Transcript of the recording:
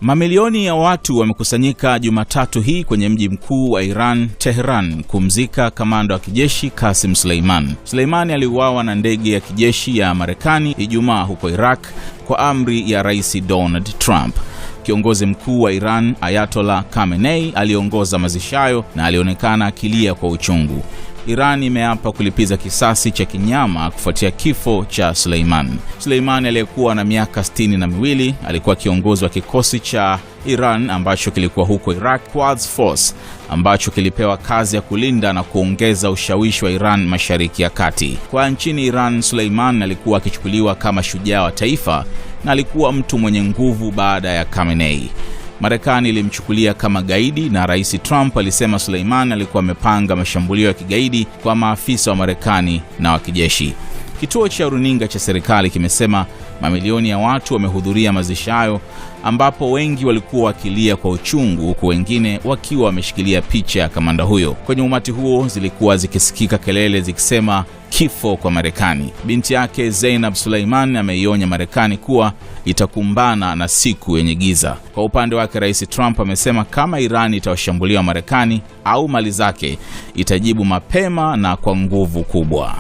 Mamilioni ya watu wamekusanyika Jumatatu hii kwenye mji mkuu wa Iran, Tehran, kumzika kamanda wa kijeshi Qasem Soleimani. Soleimani aliuawa na ndege ya kijeshi ya Marekani Ijumaa huko Iraq kwa amri ya Rais Donald Trump. Kiongozi mkuu wa Iran, Ayatollah Khamenei, aliongoza mazishi hayo na alionekana akilia kwa uchungu. Iran imeapa kulipiza kisasi cha kinyama kufuatia kifo cha Soleimani. Soleimani aliyekuwa na miaka 62 alikuwa kiongozi wa kikosi cha Iran ambacho kilikuwa huko Iraq, Quds Force, ambacho kilipewa kazi ya kulinda na kuongeza ushawishi wa Iran Mashariki ya Kati. Kwa nchini Iran, Soleimani alikuwa akichukuliwa kama shujaa wa taifa na alikuwa mtu mwenye nguvu baada ya Khamenei. Marekani ilimchukulia kama gaidi na Rais Trump alisema Soleimani alikuwa amepanga mashambulio ya kigaidi kwa maafisa wa Marekani na wa kijeshi. Kituo cha runinga cha serikali kimesema mamilioni ya watu wamehudhuria mazishi hayo, ambapo wengi walikuwa wakilia kwa uchungu huku wengine wakiwa wameshikilia picha ya kamanda huyo. Kwenye umati huo zilikuwa zikisikika kelele zikisema kifo kwa Marekani. Binti yake Zainab Soleimani ameionya Marekani kuwa itakumbana na siku yenye giza. Kwa upande wake, Rais Trump amesema kama Iran itawashambulia Marekani au mali zake, itajibu mapema na kwa nguvu kubwa.